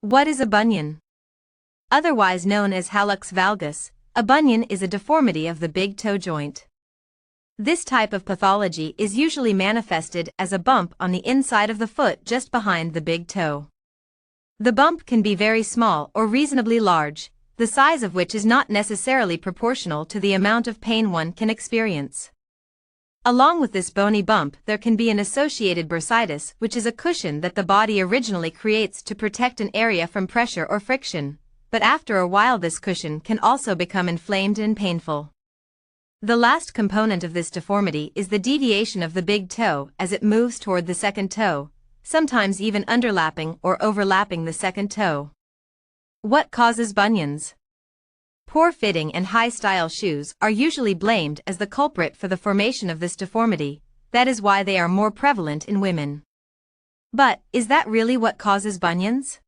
What is a bunion? Otherwise known as hallux valgus, a bunion is a deformity of the big toe joint. This type of pathology is usually manifested as a bump on the inside of the foot just behind the big toe. The bump can be very small or reasonably large, the size of which is not necessarily proportional to the amount of pain one can experience. Along with this bony bump, there can be an associated bursitis, which is a cushion that the body originally creates to protect an area from pressure or friction, but after a while this cushion can also become inflamed and painful. The last component of this deformity is the deviation of the big toe as it moves toward the second toe, sometimes even underlapping or overlapping the second toe. What causes bunions? Poor fitting and high-style shoes are usually blamed as the culprit for the formation of this deformity. That is why they are more prevalent in women. But, is that really what causes bunions?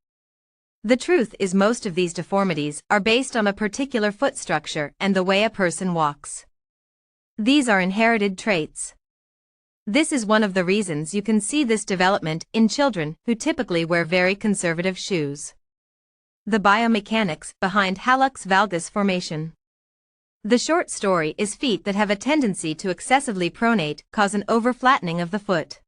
The truth is most of these deformities are based on a particular foot structure and the way a person walks. These are inherited traits. This is one of the reasons you can see this development in children who typically wear very conservative shoes. The biomechanics behind hallux valgus formation. The short story is feet that have a tendency to excessively pronate cause an over-flattening of the foot.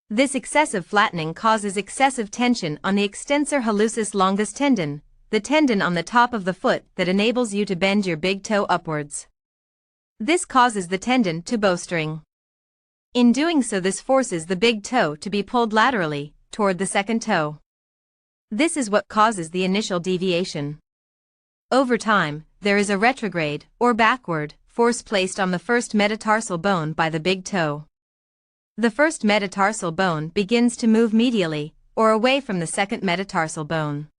This excessive flattening causes excessive tension on the extensor hallucis longus tendon, the tendon on the top of the foot that enables you to bend your big toe upwards. This causes the tendon to bowstring. In doing so, this forces the big toe to be pulled laterally toward the second toe. This is what causes the initial deviation. Over time, there is a retrograde, or backward, force placed on the first metatarsal bone by the big toe. The first metatarsal bone begins to move medially, or away from the second metatarsal bone.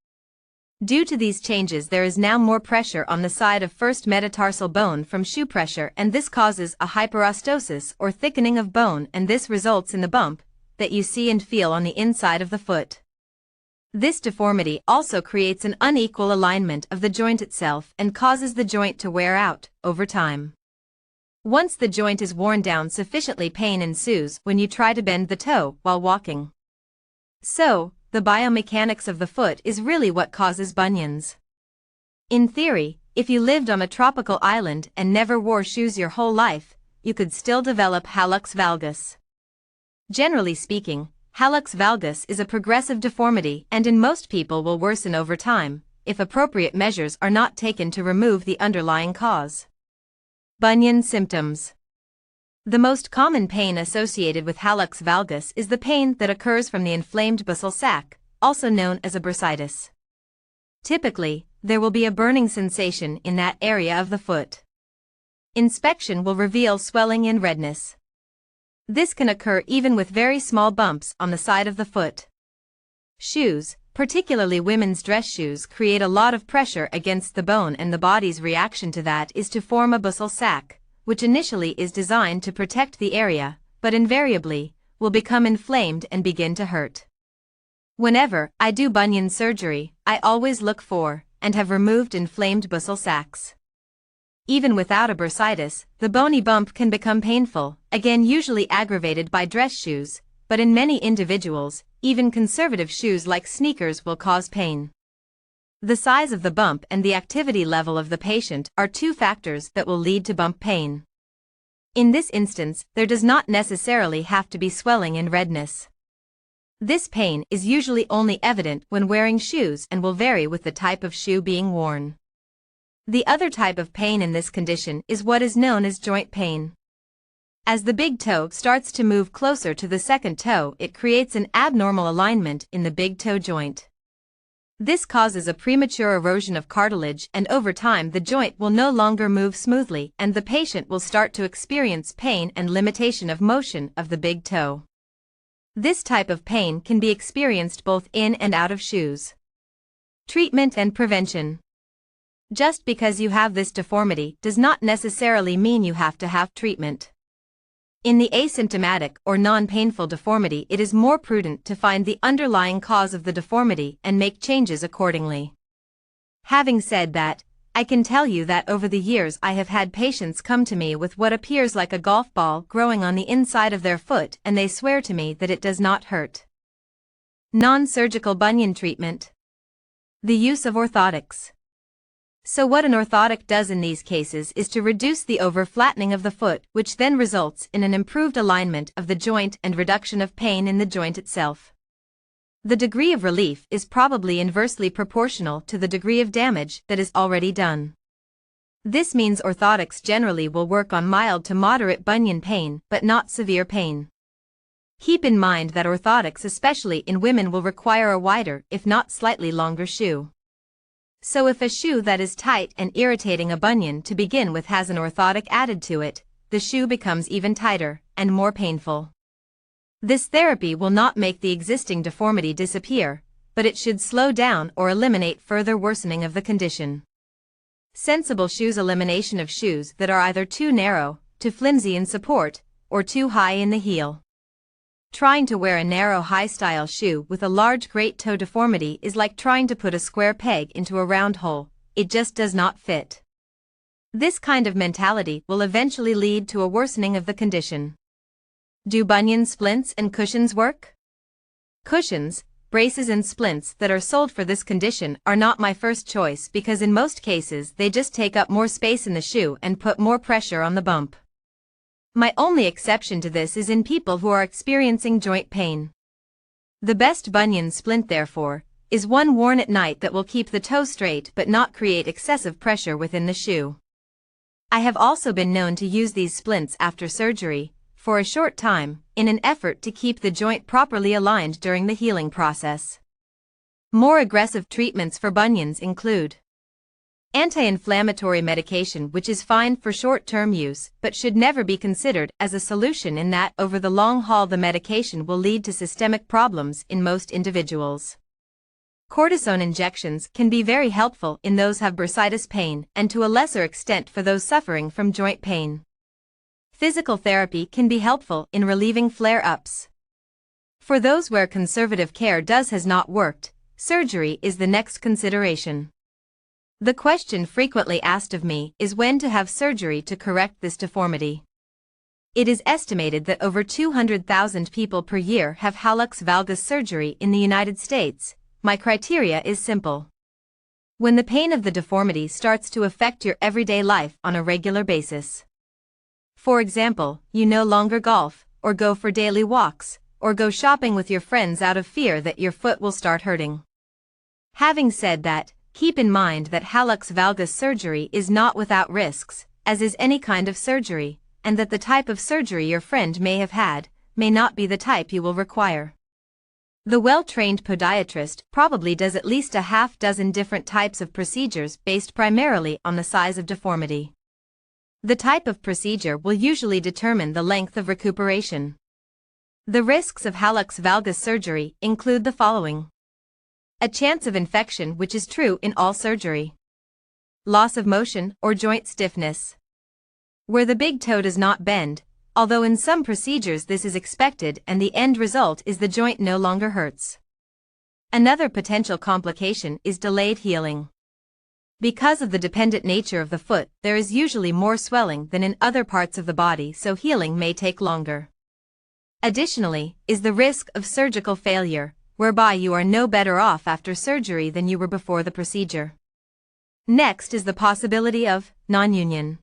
Due to these changes, there is now more pressure on the side of first metatarsal bone from shoe pressure, and this causes a hyperostosis or thickening of bone, and this results in the bump that you see and feel on the inside of the foot. This deformity also creates an unequal alignment of the joint itself and causes the joint to wear out over time. Once the joint is worn down sufficiently, pain ensues when you try to bend the toe while walking. So, the biomechanics of the foot is really what causes bunions. In theory, if you lived on a tropical island and never wore shoes your whole life, you could still develop hallux valgus. Generally speaking, hallux valgus is a progressive deformity and in most people will worsen over time, if appropriate measures are not taken to remove the underlying cause. Bunion symptoms. The most common pain associated with hallux valgus is the pain that occurs from the inflamed buccal sac, also known as a bursitis. Typically, there will be a burning sensation in that area of the foot. Inspection will reveal swelling and redness. This can occur even with very small bumps on the side of the foot. Shoes, particularly women's dress shoes, create a lot of pressure against the bone, and the body's reaction to that is to form a buccal sac, which initially is designed to protect the area, but invariably will become inflamed and begin to hurt. Whenever I do bunion surgery, I always look for and have removed inflamed buccal sacs. Even without a bursitis, the bony bump can become painful, again usually aggravated by dress shoes, but in many individuals, even conservative shoes like sneakers will cause pain. The size of the bump and the activity level of the patient are two factors that will lead to bump pain. In this instance, there does not necessarily have to be swelling and redness. This pain is usually only evident when wearing shoes and will vary with the type of shoe being worn. The other type of pain in this condition is what is known as joint pain. As the big toe starts to move closer to the second toe, it creates an abnormal alignment in the big toe joint. This causes a premature erosion of cartilage, and over time the joint will no longer move smoothly and the patient will start to experience pain and limitation of motion of the big toe. This type of pain can be experienced both in and out of shoes. Treatment and prevention. Just because you have this deformity does not necessarily mean you have to have treatment. In the asymptomatic or non-painful deformity, it is more prudent to find the underlying cause of the deformity and make changes accordingly. Having said that, I can tell you that over the years I have had patients come to me with what appears like a golf ball growing on the inside of their foot, and they swear to me that it does not hurt. Non-surgical bunion treatment. The use of orthotics. So what an orthotic does in these cases is to reduce the over-flattening of the foot, which then results in an improved alignment of the joint and reduction of pain in the joint itself. The degree of relief is probably inversely proportional to the degree of damage that is already done. This means orthotics generally will work on mild to moderate bunion pain, but not severe pain. Keep in mind that orthotics, especially in women, will require a wider, if not slightly longer shoe. So if a shoe that is tight and irritating a bunion to begin with has an orthotic added to it, the shoe becomes even tighter and more painful. This therapy will not make the existing deformity disappear, but it should slow down or eliminate further worsening of the condition. Sensible shoes: elimination of shoes that are either too narrow, too flimsy in support, or too high in the heel. Trying to wear a narrow high-style shoe with a large great toe deformity is like trying to put a square peg into a round hole. It just does not fit. This kind of mentality will eventually lead to a worsening of the condition. Do bunion splints and cushions work? Cushions, braces and splints that are sold for this condition are not my first choice because in most cases they just take up more space in the shoe and put more pressure on the bump. My only exception to this is in people who are experiencing joint pain. The best bunion splint, therefore, is one worn at night that will keep the toe straight but not create excessive pressure within the shoe. I have also been known to use these splints after surgery, for a short time, in an effort to keep the joint properly aligned during the healing process. More aggressive treatments for bunions include anti-inflammatory medication, which is fine for short-term use but should never be considered as a solution in that over the long haul the medication will lead to systemic problems in most individuals. Cortisone injections can be very helpful in those who have bursitis pain and to a lesser extent for those suffering from joint pain. Physical therapy can be helpful in relieving flare-ups. For those where conservative care has not worked, surgery is the next consideration. The question frequently asked of me is when to have surgery to correct this deformity. It is estimated that over 200,000 people per year have hallux valgus surgery in the United States. My criteria is simple. When the pain of the deformity starts to affect your everyday life on a regular basis. For example, you no longer golf, or go for daily walks, or go shopping with your friends out of fear that your foot will start hurting. Having said that, keep in mind that hallux valgus surgery is not without risks, as is any kind of surgery, and that the type of surgery your friend may have had may not be the type you will require. The well-trained podiatrist probably does at least a half-dozen different types of procedures based primarily on the size of deformity. The type of procedure will usually determine the length of recuperation. The risks of hallux valgus surgery include the following. A chance of infection, which is true in all surgery. Loss of motion or joint stiffness. Where the big toe does not bend, although in some procedures this is expected and the end result is the joint no longer hurts. Another potential complication is delayed healing. Because of the dependent nature of the foot, there is usually more swelling than in other parts of the body, so healing may take longer. Additionally, is the risk of surgical failure, whereby you are no better off after surgery than you were before the procedure. Next is the possibility of non-union.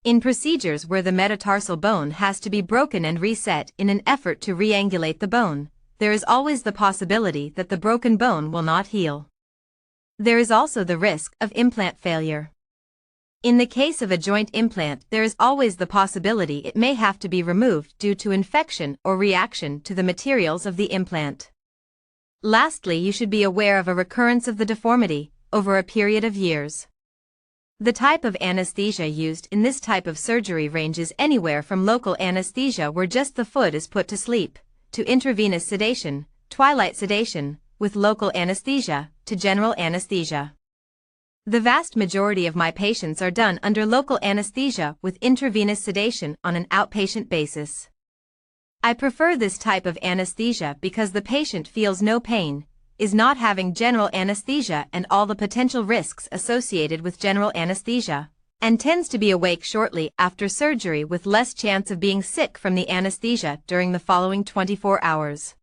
In procedures where the metatarsal bone has to be broken and reset in an effort to re-angulate the bone, there is always the possibility that the broken bone will not heal. There is also the risk of implant failure. In the case of a joint implant, there is always the possibility it may have to be removed due to infection or reaction to the materials of the implant. Lastly, you should be aware of a recurrence of the deformity over a period of years. The type of anesthesia used in this type of surgery ranges anywhere from local anesthesia where just the foot is put to sleep, to intravenous sedation, twilight sedation, with local anesthesia, to general anesthesia. The vast majority of my patients are done under local anesthesia with intravenous sedation on an outpatient basis. I prefer this type of anesthesia because the patient feels no pain, is not having general anesthesia and all the potential risks associated with general anesthesia, and tends to be awake shortly after surgery with less chance of being sick from the anesthesia during the following 24 hours.